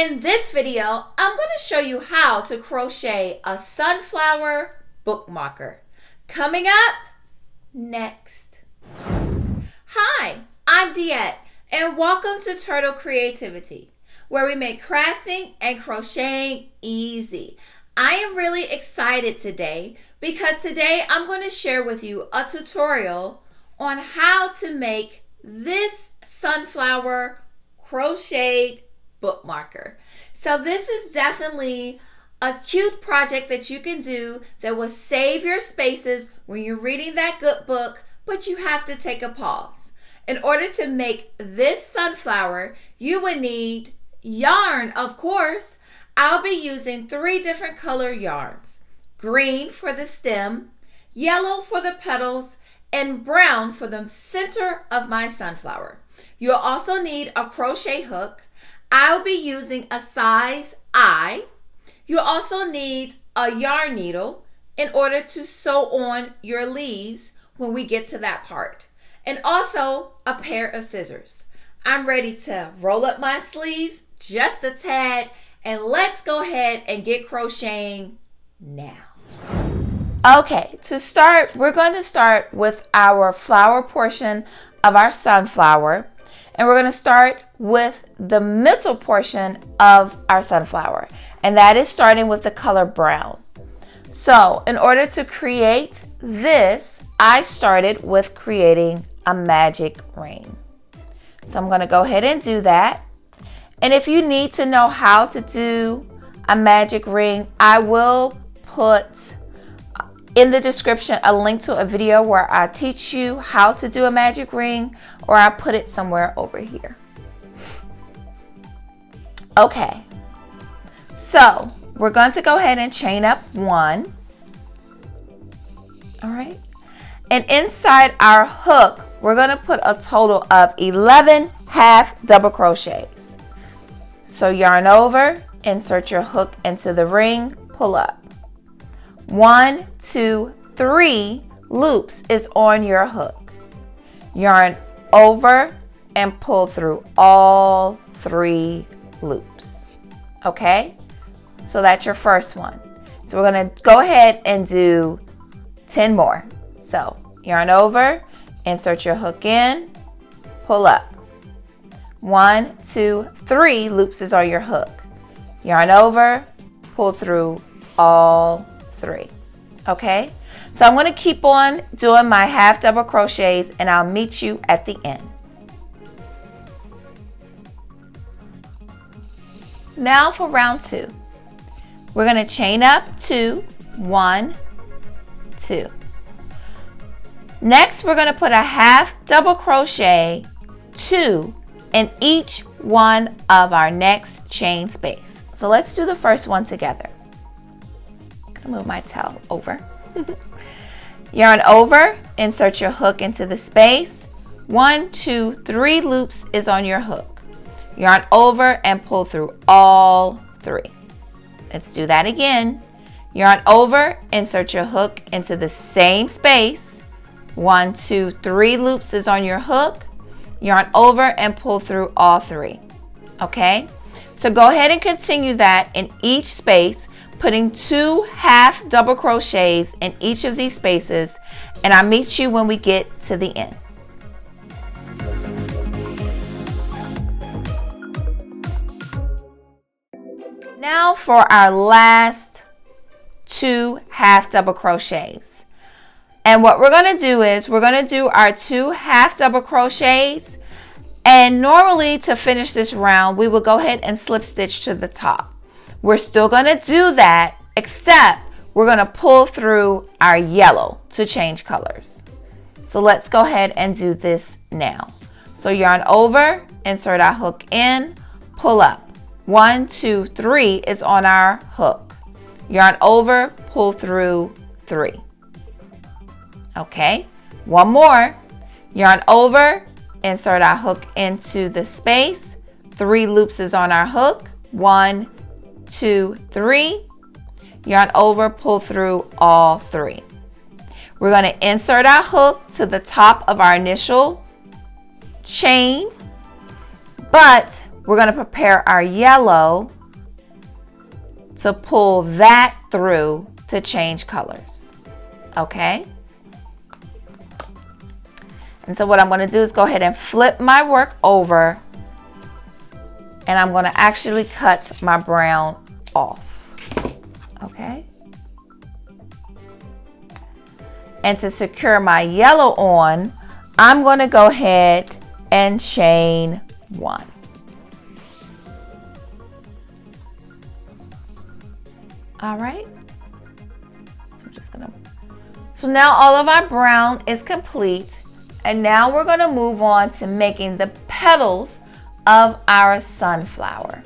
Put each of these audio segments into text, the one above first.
In this video, I'm going to show you how to crochet a sunflower bookmarker. Coming up next. Hi, I'm Diette, and welcome to Turtle Creativity, where we make crafting and crocheting easy. I am really excited today because today I'm going to share with you a tutorial on how to make this sunflower crocheted bookmarker. So this is definitely a cute project that you can do that will save your spaces when you're reading that good book, but you have to take a pause. In order to make this sunflower, you would need yarn, of course. I'll be using 3 different color yarns: green for the stem, yellow for the petals, and brown for the center of my sunflower. You'll also need a crochet hook. I'll be using a size I. You'll also need a yarn needle in order to sew on your leaves when we get to that part, and also a pair of scissors. I'm ready to roll up my sleeves just a tad, and let's go ahead and get crocheting now. Okay, to start, we're going to start with our flower portion of our sunflower, and we're going to start with the middle portion of our sunflower, and that is starting with the color brown. So in order to create this, I started with creating a magic ring. So I'm going to go ahead and do that. And if you need to know how to do a magic ring, I will put in the description a link to a video where I teach you how to do a magic ring, or I put it somewhere over here. Okay, so we're going to go ahead and chain up 1. All right, and inside our hook, we're going to put a total of 11 half double crochets. So yarn over, insert your hook into the ring, pull up. 1, 2, 3 loops is on your hook. Yarn over and pull through all 3 loops. Okay, so that's your first one. So we're going to go ahead and do 10 more. So yarn over, insert your hook in, pull up. 1, 2, 3 loops is on your hook. Yarn over, pull through all 3. Okay, so I'm going to keep on doing my half double crochets, and I'll meet you at the end. Now for round 2, we're going to chain up 2, 1, 2. Next, we're going to put a half double crochet 2 in each one of our next chain space. So let's do the first one together. Move my towel over. Yarn over, insert your hook into the space. 1, 2, 3 loops is on your hook. Yarn over and pull through all 3. Let's do that again. Yarn over, insert your hook into the same space. 1, 2, 3 loops is on your hook. Yarn over and pull through all 3. Okay, so go ahead and continue that in each space, putting 2 half double crochets in each of these spaces, and I'll meet you when we get to the end. Now for our last 2 half double crochets. And what we're going to do is we're going to do our 2 half double crochets, and normally to finish this round we will go ahead and slip stitch to the top. We're still going to do that, except we're going to pull through our yellow to change colors. So let's go ahead and do this now. So yarn over, insert our hook in, pull up. 1, 2, 3 is on our hook. Yarn over, pull through 3. Okay, one more. Yarn over, insert our hook into the space. 3 loops is on our hook. 1, 2, 3. Yarn over, pull through all 3. We're going to insert our hook to the top of our initial chain, but we're going to prepare our yellow to pull that through to change colors. Okay? And so what I'm going to do is go ahead and flip my work over, and I'm going to actually cut my brown off. Okay? And to secure my yellow on, I'm going to go ahead and chain 1. All right. So now all of our brown is complete, and now we're going to move on to making the petals of our sunflower.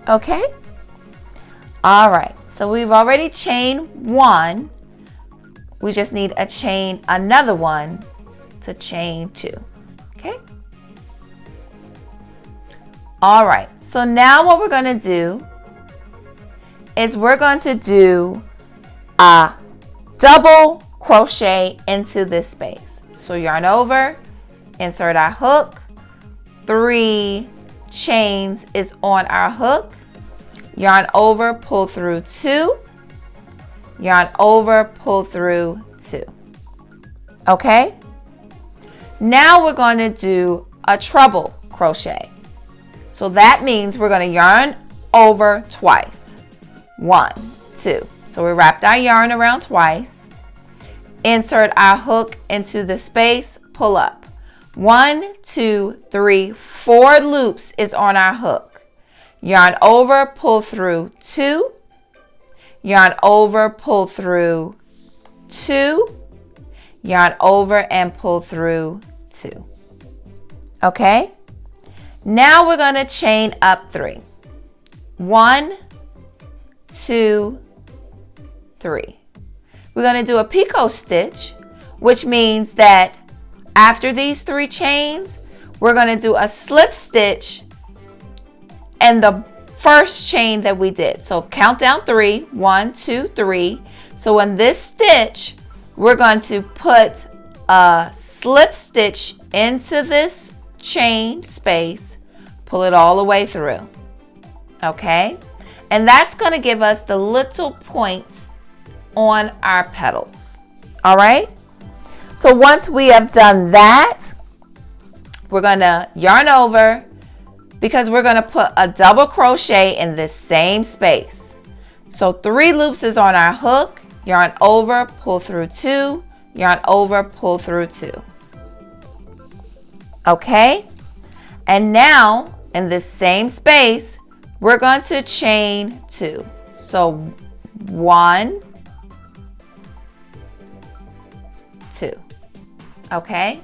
Okay? All right. So we've already chained 1. We just need a chain, another one to chain 2. Okay? All right. So now what we're going to do is we're going to do a double crochet into this space. So yarn over, insert our hook, 3 chains is on our hook, yarn over, pull through 2, yarn over, pull through 2. Okay? Now we're going to do a treble crochet. So that means we're going to yarn over twice. 1, 2. So we wrapped our yarn around twice. Insert our hook into the space, pull up. 1, 2, 3, 4 loops is on our hook. Yarn over, pull through 2. Yarn over, pull through 2. Yarn over and pull through 2. Okay? Now we're going to chain up 3. 1, 2, 3. We're going to do a picot stitch, which means that after these 3 chains, we're going to do a slip stitch and the first chain that we did. So count down 3, 1, 2, 3. So in this stitch, we're going to put a slip stitch into this chain space, pull it all the way through. Okay? And that's going to give us the little points on our petals. All right? So once we have done that, we're going to yarn over, because we're going to put a double crochet in this same space. So 3 loops is on our hook, yarn over, pull through 2, yarn over, pull through 2. Okay? And now in this same space, we're going to chain 2. So 1, 2. Okay?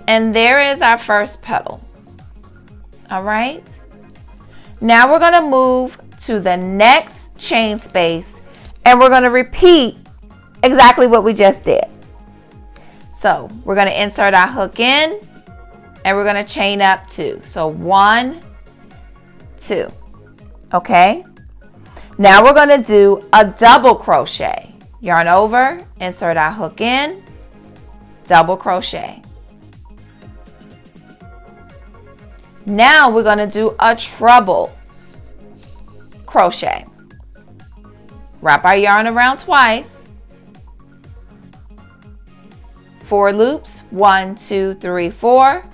And there is our first petal. All right? Now we're going to move to the next chain space, and we're going to repeat exactly what we just did. So we're going to insert our hook in, and we're going to chain up 2. So 1, 2. Okay? Now we're going to do a double crochet. Yarn over, insert our hook in, double crochet. Now we're going to do a treble crochet. Wrap our yarn around twice. 4 loops, 1, 2, 3, 4.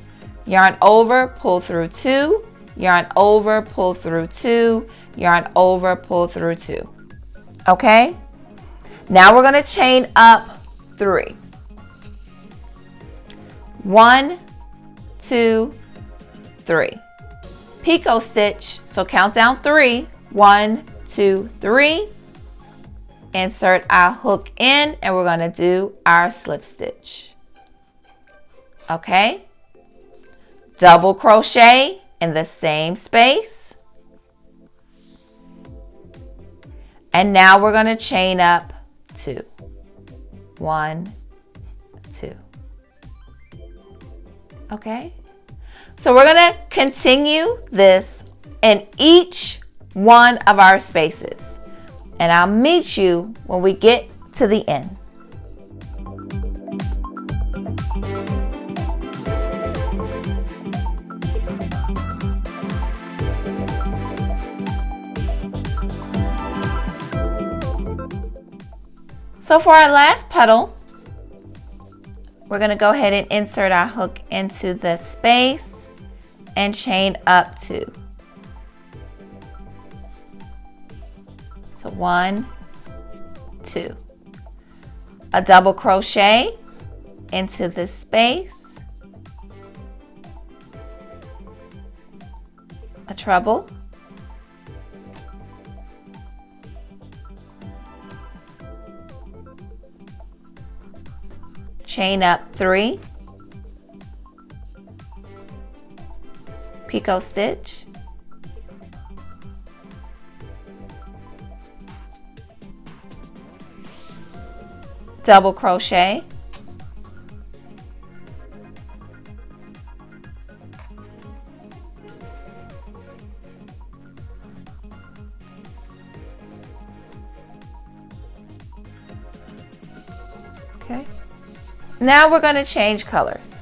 Yarn over, pull through 2. Yarn over, pull through 2. Yarn over, pull through 2. Okay? Now we're going to chain up 3. 1, 2, 3. Picot stitch. So count down 3. 1, 2, 3. Insert our hook in, and we're going to do our slip stitch. Okay? Double crochet in the same space. And now we're going to chain up 2. 1, 2. Okay? So we're going to continue this in each one of our spaces. And I'll meet you when we get to the end. So for our last petal, we're going to go ahead and insert our hook into the space and chain up 2. So 1, 2. A double crochet into the space, a treble, chain up 3, picot stitch, double crochet, okay. Now we're going to change colors.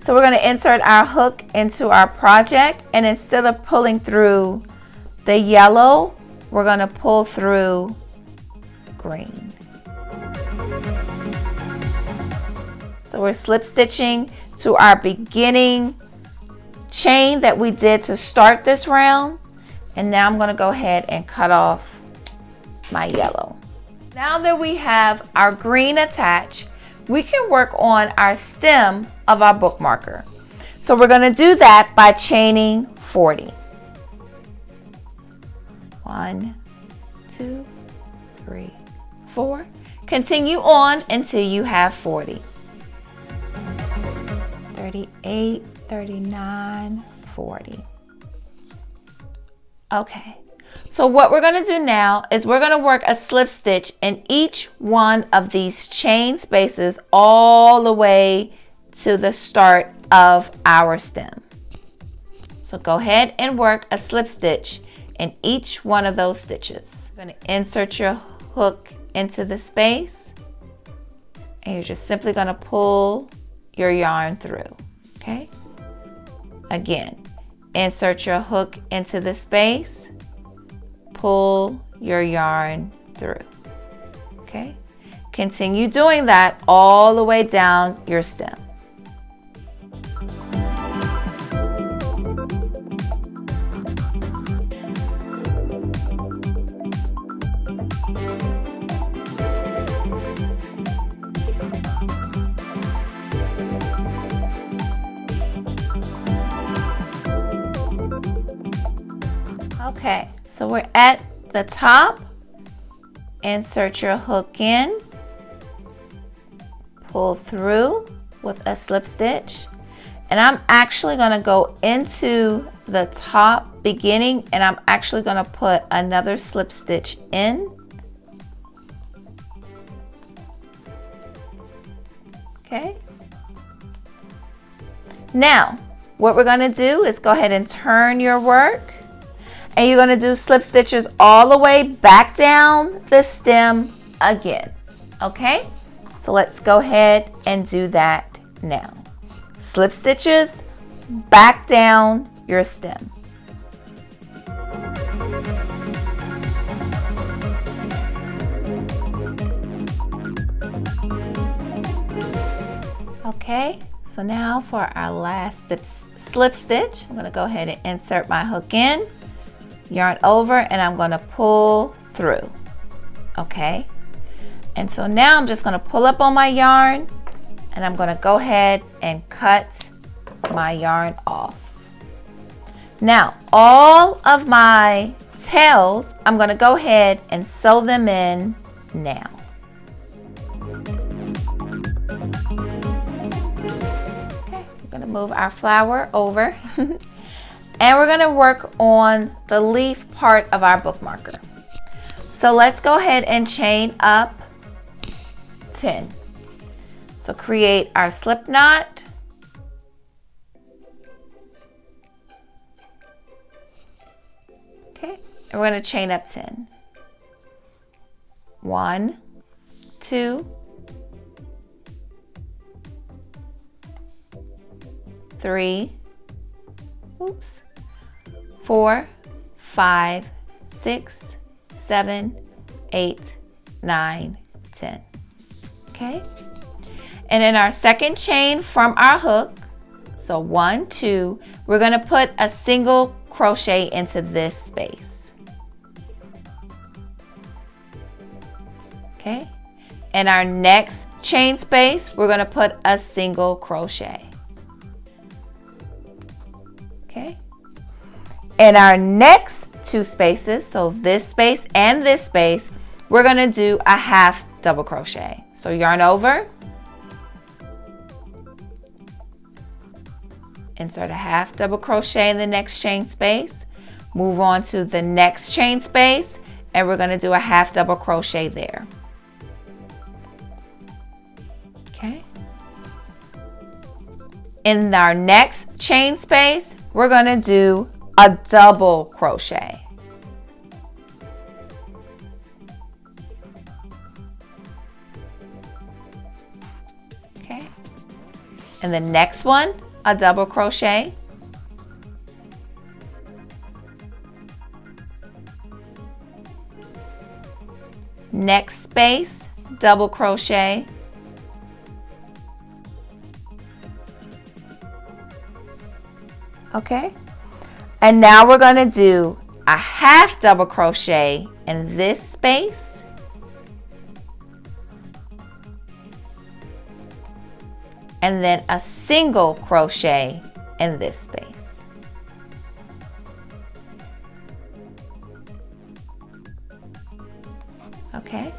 So we're going to insert our hook into our project, and instead of pulling through the yellow, we're going to pull through green. So we're slip stitching to our beginning chain that we did to start this round, and now I'm going to go ahead and cut off my yellow. Now that we have our green attached, we can work on our stem of our bookmarker. So we're going to do that by chaining 40. 1, 2, 3, 4. Continue on until you have 40. 38, 39, 40. Okay. So what we're going to do now is we're going to work a slip stitch in each one of these chain spaces all the way to the start of our stem. So go ahead and work a slip stitch in each one of those stitches. You're going to insert your hook into the space, and you're just simply going to pull your yarn through. Okay? Again, insert your hook into the space, pull your yarn through. Okay? Continue doing that all the way down your stem. Okay, so we're at the top. Insert your hook in, pull through with a slip stitch, and I'm actually going to go into the top beginning, and I'm actually going to put another slip stitch in. Okay. Now, what we're going to do is go ahead and turn your work. And you're going to do slip stitches all the way back down the stem again. Okay? So let's go ahead and do that now. Slip stitches back down your stem. Okay, so now for our last slip stitch, I'm going to go ahead and insert my hook in. Yarn over, and I'm going to pull through. Okay, and so now I'm just going to pull up on my yarn, and I'm going to go ahead and cut my yarn off. Now all of my tails, I'm going to go ahead and sew them in now. Okay, we're going to move our flower over. And we're going to work on the leaf part of our bookmarker. So let's go ahead and chain up 10. So create our slip knot. Okay, and we're going to chain up 10. 1, 2, 3, oops. 4, 5, 6, 7, 8, 9, 10. Okay? And in our second chain from our hook, so 1, 2, we're going to put a single crochet into this space. Okay? In our next chain space, we're going to put a single crochet. Okay? In our next two spaces, so this space and this space, we're going to do a half double crochet. So yarn over, insert a half double crochet in the next chain space, move on to the next chain space, and we're going to do a half double crochet there. Okay. In our next chain space, we're going to do a double crochet. Okay. And the next one, a double crochet. Next space, double crochet. Okay, and now we're going to do a half double crochet in this space, and then a single crochet in this space. Okay,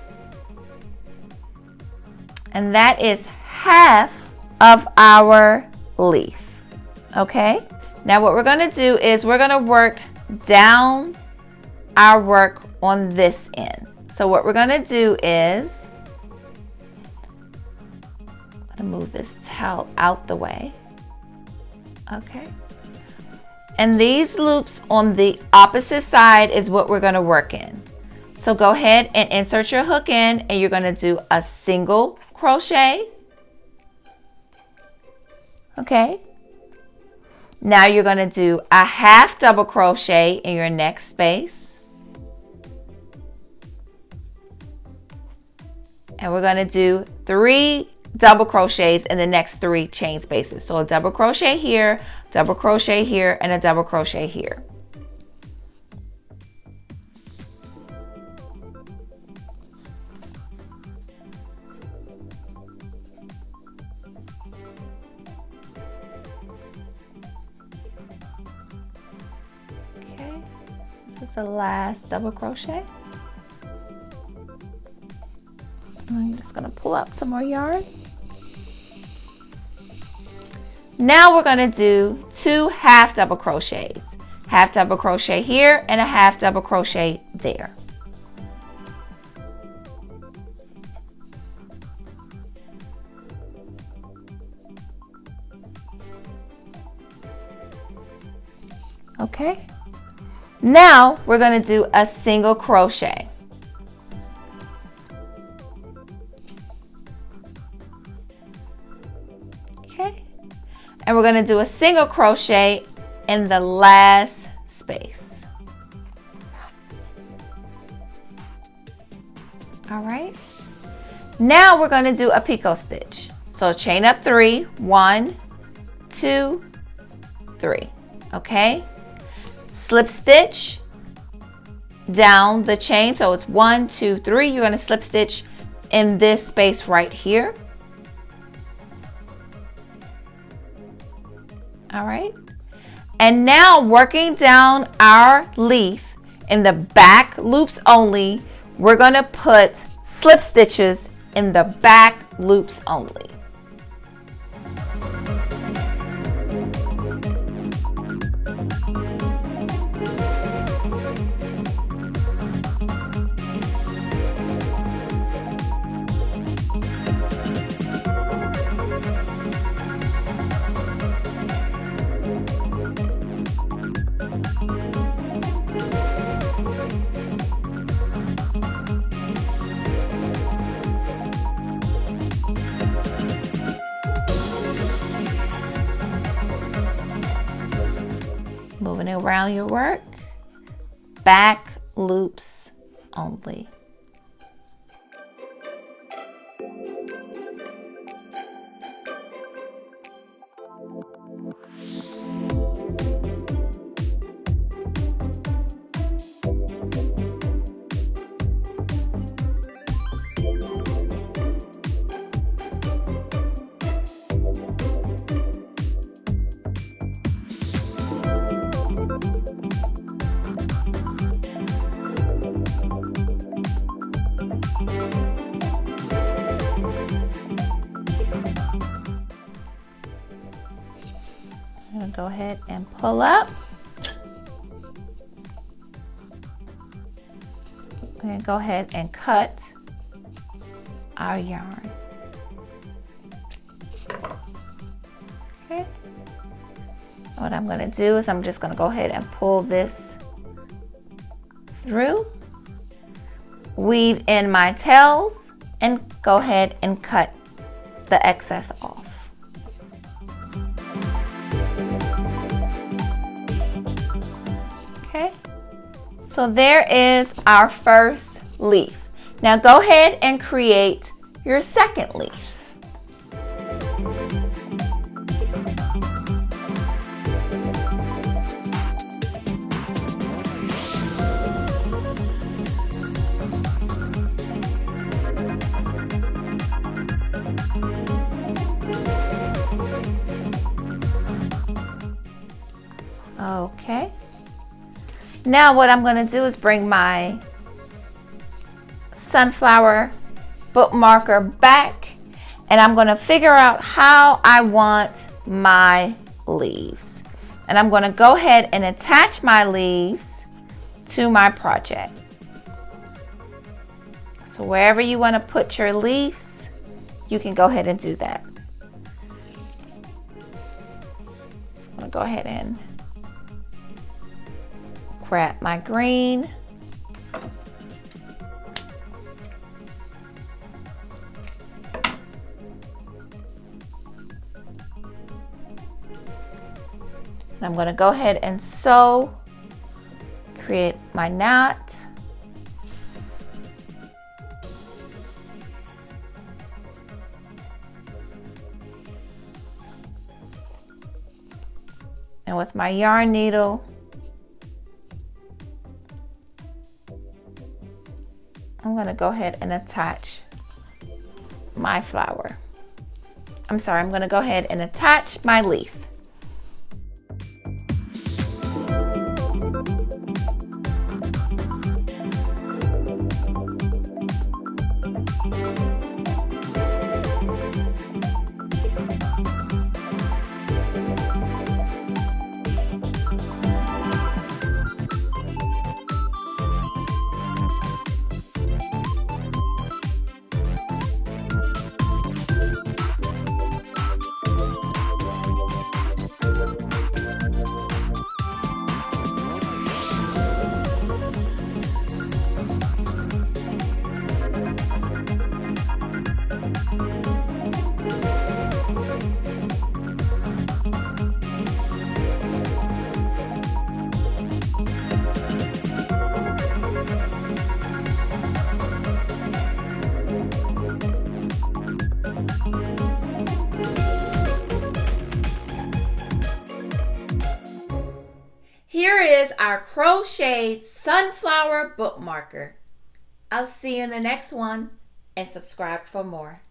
and that is half of our leaf. Okay. Now what we're going to do is we're going to work down our work on this end. So what we're going to do is, I'm going to move this towel out the way. Okay. And these loops on the opposite side is what we're going to work in. So go ahead and insert your hook in, and you're going to do a single crochet. Okay. Now you're going to do a half double crochet in your next space. And we're going to do 3 double crochets in the next 3 chain spaces. So a double crochet here, and a double crochet here. This is the last double crochet. I'm just going to pull out some more yarn. Now we're going to do 2 half double crochets. Half double crochet here and a half double crochet there. Okay. Now we're going to do a single crochet. Okay. And we're going to do a single crochet in the last space. All right. Now we're going to do a picot stitch. So chain up 3, 1, 2, 3. Okay. Slip stitch down the chain. So it's 1, 2, 3. You're going to slip stitch in this space right here. All right. And now working down our leaf in the back loops only, we're going to put slip stitches in the back loops only. Moving around your work, back loops only. go ahead and pull up. And go ahead and cut our yarn. Okay. What I'm going to do is I'm just going to go ahead and pull this through, weave in my tails, and go ahead and cut the excess off. Okay, so there is our first leaf. Now go ahead and create your second leaf. Okay, now what I'm going to do is bring my Sunflower bookmarker back, and I'm going to figure out how I want my leaves. And I'm going to go ahead and attach my leaves to my project. So wherever you want to put your leaves, you can go ahead and do that. So I'm going to go ahead and grab my green. And I'm going to go ahead and sew, create my knot. And with my yarn needle, I'm going to go ahead and attach my flower. I'm sorry, I'm going to go ahead and attach my leaf. Here is our crocheted sunflower bookmarker. I'll see you in the next one, and subscribe for more.